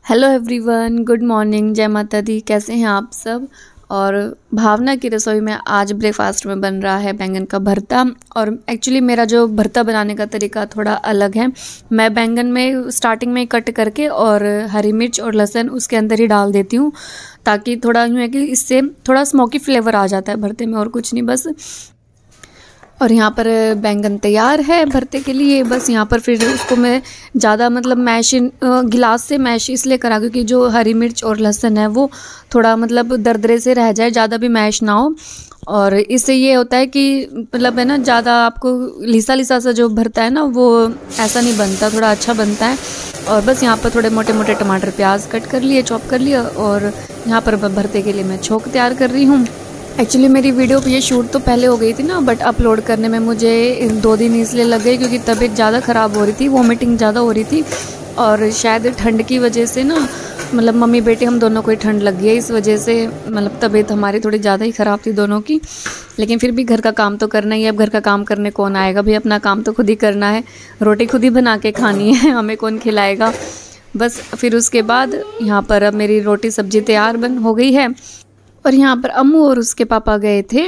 Hello everyone, good morning, जय माता दी। कैसे हैं आप सब। और भावना की रसोई में आज ब्रेकफास्ट में बन रहा है बैंगन का भरता। और एक्चुअली मेरा जो भरता बनाने का तरीका थोड़ा अलग है। मैं बैंगन में स्टार्टिंग में कट करके और हरी मिर्च और लहसुन उसके अंदर ही डाल देती हूँ, ताकि थोड़ा यूँ है कि इससे थोड़ा स्मोकी फ्लेवर आ जाता है भरते में, और कुछ नहीं बस। और यहाँ पर बैंगन तैयार है भरते के लिए। बस यहाँ पर फिर उसको मैं ज़्यादा मैश गिलास से मैश इसलिए करा क्योंकि जो हरी मिर्च और लहसुन है वो थोड़ा दरदरे से रह जाए, ज़्यादा भी मैश ना हो। और इससे ये होता है कि है ना, ज़्यादा आपको लिसा लिसा सा जो भरता है ना वो ऐसा नहीं बनता, थोड़ा अच्छा बनता है। और बस यहाँ पर थोड़े मोटे मोटे टमाटर प्याज कट कर लिए, चॉप कर लिया। और यहाँ पर भरते के लिए मैं छोंक तैयार कर रही हूँ। एक्चुअली मेरी वीडियो ये शूट तो पहले हो गई थी ना, बट अपलोड करने में मुझे 2 दिन इसलिए लग गए क्योंकि तबीयत ज़्यादा ख़राब हो रही थी, वॉमिटिंग ज़्यादा हो रही थी। और शायद ठंड की वजह से ना मम्मी बेटे हम दोनों को ही ठंड लग गई है, इस वजह से तबीयत हमारी थोड़ी ज़्यादा ही ख़राब थी दोनों की। लेकिन फिर भी घर का काम तो करना ही है। अब घर का काम करने कौन आएगा भाई, अपना काम तो खुद ही करना है। रोटी खुद ही बना के खानी है, हमें कौन खिलाएगा। बस फिर उसके बाद यहाँ पर अब मेरी रोटी सब्ज़ी तैयार बन हो गई है। और यहाँ पर अम्मू और उसके पापा गए थे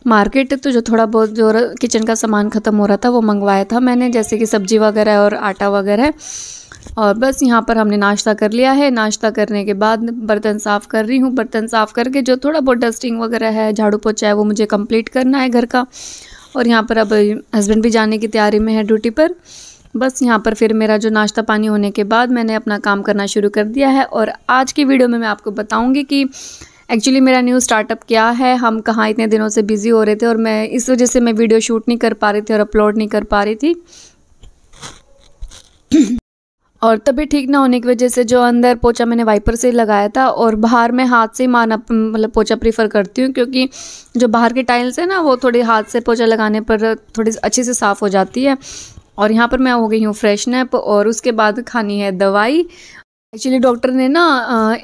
मार्केट, तो जो थोड़ा बहुत जो किचन का सामान ख़त्म हो रहा था वो मंगवाया था मैंने, जैसे कि सब्ज़ी वगैरह और आटा वगैरह। और बस यहाँ पर हमने नाश्ता कर लिया है। नाश्ता करने के बाद बर्तन साफ़ कर रही हूँ। बर्तन साफ़ करके जो थोड़ा बहुत डस्टिंग वगैरह है, झाड़ू पोछा है, वो मुझे कंप्लीट करना है घर का। और यहाँ पर अब हस्बैंड भी जाने की तैयारी में है ड्यूटी पर। बस यहाँ पर फिर मेरा जो नाश्ता पानी होने के बाद मैंने अपना काम करना शुरू कर दिया है। और आज की वीडियो में मैं आपको बताऊँगी कि एक्चुअली मेरा न्यू स्टार्टअप क्या है, हम कहाँ इतने दिनों से बिज़ी हो रहे थे, और मैं इस वजह से मैं वीडियो शूट नहीं कर पा रही थी और अपलोड नहीं कर पा रही थी। और तभी ठीक ना होने की वजह से जो अंदर पोछा मैंने वाइपर से लगाया था, और बाहर मैं हाथ से ही मारना पोछा प्रीफर करती हूँ, क्योंकि जो बाहर की टाइल्स है ना वो थोड़ी हाथ से पोछा लगाने पर थोड़ी अच्छे से साफ़ हो जाती है। और यहाँ पर मैं हो गई हूँ फ्रेशनअप, और उसके बाद खानी है दवाई। एक्चुअली डॉक्टर ने ना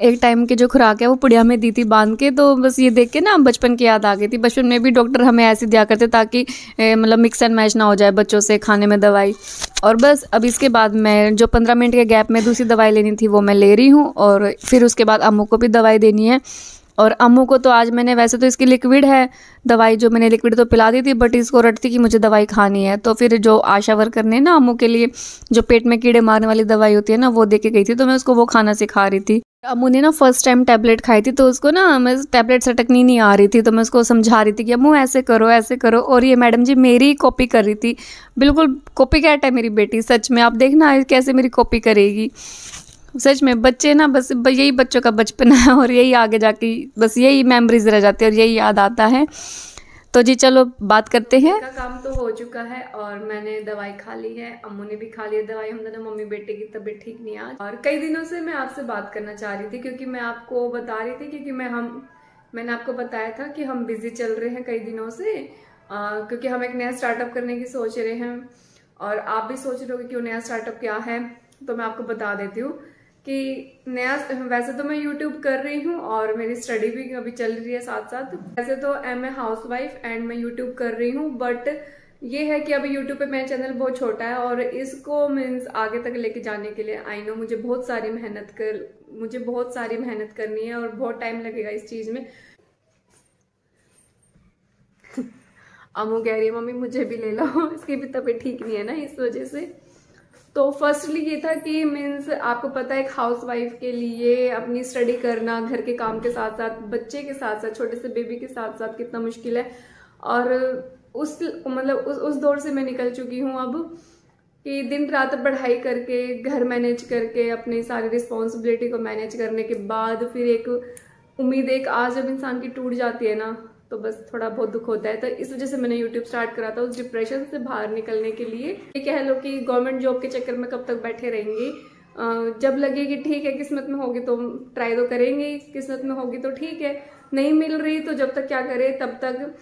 एक टाइम के जो खुराक है वो पुड़िया में दी थी बांध के, तो बस ये देख के ना बचपन की याद आ गई थी। बचपन में भी डॉक्टर हमें ऐसे दिया करते ताकि मिक्स एंड मैच ना हो जाए बच्चों से खाने में दवाई। और बस अब इसके बाद मैं जो 15 मिनट के गैप में दूसरी दवाई लेनी थी वो मैं ले रही हूँ। और फिर उसके बाद अम्मू को भी दवाई देनी है। और अम्मू को तो आज मैंने, वैसे तो इसकी लिक्विड है दवाई, जो मैंने लिक्विड तो पिला दी थी, बट इसको रट थी कि मुझे दवाई खानी है। तो फिर जो आशा वर्कर ने ना अम्मू के लिए जो पेट में कीड़े मारने वाली दवाई होती है ना वो दे के गई थी, तो मैं उसको वो खाना सिखा रही थी। अम्मू ने ना फर्स्ट टाइम टैबलेट खाई थी, तो उसको ना मैं टैबलेट सटकनी नहीं आ रही थी, तो मैं उसको समझा रही थी कि अम्मू ऐसे करो ऐसे करो। और ये मैडम जी मेरी कॉपी कर रही थी, बिल्कुल कॉपी कैट है मेरी बेटी, सच में। आप देखना कैसे मेरी कॉपी करेगी। सच में बच्चे ना बस यही बच्चों का बचपन है, और यही आगे जाके बस यही मेमोरीज रह जाती है और यही याद आता है। तो जी चलो बात करते हैं। का काम तो हो चुका है और मैंने दवाई खा ली है, अम्मू ने भी खा ली है दवाई। हम दोनों मम्मी बेटे की तबीयत ठीक नहीं आज, और कई दिनों से मैं आपसे बात करना चाह रही थी, क्योंकि मैं आपको बता रही थी क्योंकि मैंने आपको बताया था कि हम बिजी चल रहे हैं कई दिनों से, क्योंकि हम एक नया स्टार्टअप करने की सोच रहे हैं। और आप भी सोच रहे हो कि वो नया स्टार्टअप क्या है, तो मैं आपको बता देती हूँ कि नया, वैसे तो मैं YouTube कर रही हूँ और मेरी स्टडी भी अभी चल रही है साथ साथ। वैसे तो एम ए हाउसवाइफ एंड मैं YouTube कर रही हूँ, बट ये है कि अभी YouTube पे मेरा चैनल बहुत छोटा है, और इसको मीन्स आगे तक लेके जाने के लिए आई नो मुझे बहुत सारी मेहनत करनी है और बहुत टाइम लगेगा इस चीज में। अम्मू कह रही है मम्मी मुझे भी ले लो, इसकी भी तबीयत ठीक नहीं है ना, इस वजह से। तो फर्स्टली ये था कि मीन्स आपको पता है एक हाउसवाइफ के लिए अपनी स्टडी करना, घर के काम के साथ साथ, बच्चे के साथ साथ, छोटे से बेबी के साथ साथ कितना मुश्किल है। और उस दौर से मैं निकल चुकी हूँ अब, कि दिन रात पढ़ाई करके, घर मैनेज करके, अपनी सारी रिस्पॉन्सिबिलिटी को मैनेज करने के बाद फिर एक उम्मीद, एक आज जब इंसान की टूट जाती है ना, तो बस थोड़ा बहुत दुख होता है। तो इस वजह से मैंने YouTube स्टार्ट करा था, उस डिप्रेशन से बाहर निकलने के लिए। ये कह लो कि गवर्नमेंट जॉब के चक्कर में कब तक बैठे रहेंगे। जब लगे कि ठीक है किस्मत में होगी तो ट्राई तो करेंगे, किस्मत में होगी तो ठीक है, नहीं मिल रही तो जब तक क्या करे तब तक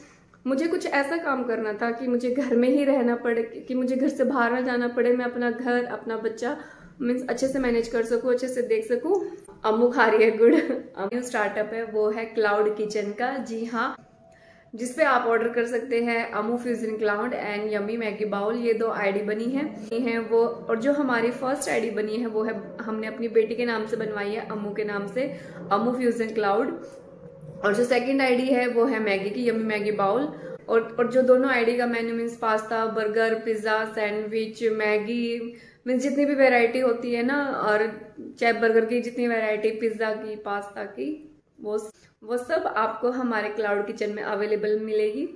मुझे कुछ ऐसा काम करना था कि मुझे घर में ही रहना पड़े, कि मुझे घर से बाहर ना जाना पड़े, मैं अपना घर, अपना बच्चा मीन्स अच्छे से मैनेज कर सकूँ, अच्छे से देख सकूँ। अम्मू खा रही है गुड़। न्यू स्टार्टअप है वो है क्लाउड किचन का। जी हाँ, जिस पे आप ऑर्डर कर सकते हैं अमू fusion cloud and yummy Maggi bowl. ये 2 आईडी बनी है वो, और जो हमारी फर्स्ट आईडी बनी है वो है हमने अपनी बेटी के नाम से बनवाई है, अमू के नाम से, अमू फ्यूजन क्लाउड। और जो सेकंड आईडी है वो है मैगी की, यम्मी मैगी बाउल। और जो दोनों आईडी का menu means pasta, burger, pizza, sandwich, Maggi, means जितनी भी वैरायटी होती है ना, और चाहे बर्गर की जितनी वैरायटी, पिज्जा की, पास्ता की, वो सब आपको हमारे क्लाउड किचन में अवेलेबल मिलेगी।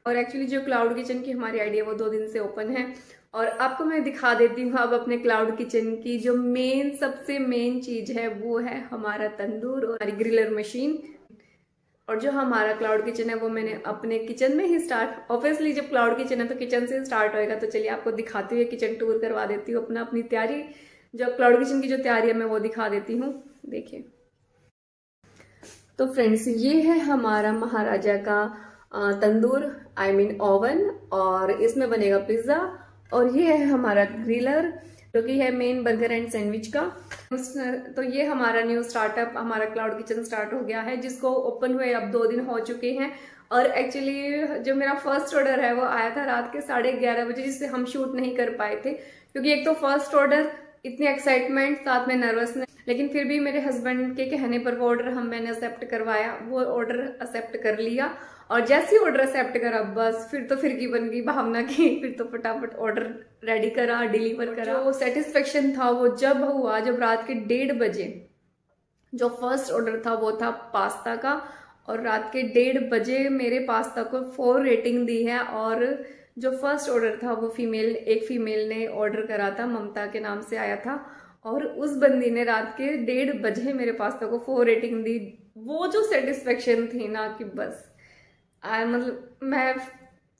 और एक्चुअली जो क्लाउड किचन की हमारी आइडिया वो 2 दिन से ओपन है, और आपको मैं दिखा देती हूँ अब अपने क्लाउड किचन की जो सबसे मेन चीज है वो है हमारा तंदूर और हमारी ग्रिलर मशीन। और जो हमारा क्लाउड किचन है वो मैंने अपने किचन में ही स्टार्ट, ऑब्वियसली जब क्लाउड किचन है तो किचन से स्टार्ट होएगा, तो चलिए आपको दिखाती हुए किचन टूर करवा देती हूँ, अपनी तैयारी, जो क्लाउड किचन की जो तैयारी है मैं वो दिखा देती हूँ। देखिए तो फ्रेंड्स, ये है हमारा महाराजा का तंदूर, आई मीन ओवन, और इसमें बनेगा पिज्जा। और ये है हमारा ग्रिलर जो कि है मेन बर्गर एंड सैंडविच का। तो ये हमारा न्यू स्टार्टअप, हमारा क्लाउड किचन स्टार्ट हो गया है, जिसको ओपन हुए अब 2 दिन हो चुके हैं। और एक्चुअली जो मेरा फर्स्ट ऑर्डर है वो आया था रात के 11:30 बजे, जिससे हम शूट नहीं कर पाए थे, क्योंकि एक तो फर्स्ट ऑर्डर, इतनी एक्साइटमेंट, साथ में नर्वसनेस, लेकिन फिर भी मेरे हस्बैंड के कहने पर वो ऑर्डर मैंने एक्सेप्ट करवाया, वो ऑर्डर एक्सेप्ट कर लिया। और जैसे ही ऑर्डर एक्सेप्ट करा बस फिर तो फिर की बन गई भावना की, फिर तो फटाफट ऑर्डर रेडी करा, डिलीवर करा। वो सेटिस्फेक्शन था वो जब हुआ, जब रात के 1:30 बजे जो फर्स्ट ऑर्डर था वो था पास्ता का, और रात के 1:30 बजे मेरे पास्ता को 4 रेटिंग दी है। और जो फर्स्ट ऑर्डर था वो एक फीमेल ने ऑर्डर करा था, ममता के नाम से आया था, और उस बंदी ने रात के 1:30 बजे मेरे पास्ता को 4 रेटिंग दी। वो जो सेटिस्फेक्शन थी ना कि बस मतलब मैं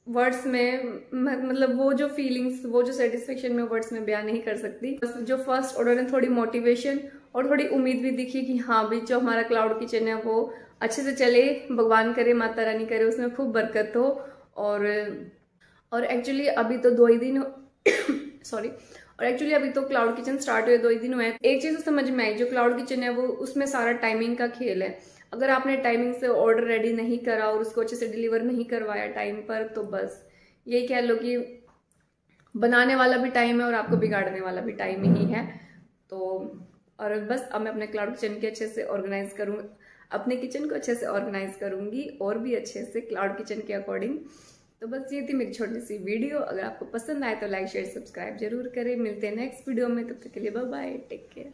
वर्ड्स में, मतलब वो जो फीलिंग्स, वो जो सेटिस्फेक्शन में वर्ड्स में बयान नहीं कर सकती। बस जो फर्स्ट ऑर्डर ने थोड़ी मोटिवेशन और थोड़ी उम्मीद भी दिखी कि हाँ भाई जो हमारा क्लाउड किचन है वो अच्छे से चले, भगवान करे, माता रानी करे उसमें खूब बरकत हो। और एक्चुअली अभी तो 2 ही दिन सॉरी और एक्चुअली अभी तो क्लाउड किचन स्टार्ट हुए 2 ही दिन हुए हैं। एक चीज तो समझ में आई, जो क्लाउड किचन है वो उसमें सारा टाइमिंग का खेल है। अगर आपने टाइमिंग से ऑर्डर रेडी नहीं करा और उसको अच्छे से डिलीवर नहीं करवाया टाइम पर, तो बस यही कह लो कि बनाने वाला भी टाइम है और आपको बिगाड़ने वाला भी टाइम ही है। तो और बस अब मैं अपने क्लाउड किचन के अच्छे से ऑर्गेनाइज करूँगी, अपने किचन को अच्छे से ऑर्गेनाइज करूँगी और भी अच्छे से क्लाउड किचन के अकॉर्डिंग। तो बस ये थी मेरी छोटी सी वीडियो। अगर आपको पसंद आए तो लाइक शेयर सब्सक्राइब जरूर करें। मिलते हैं नेक्स्ट वीडियो में, तब तक के लिए बाय बाय, टेक केयर।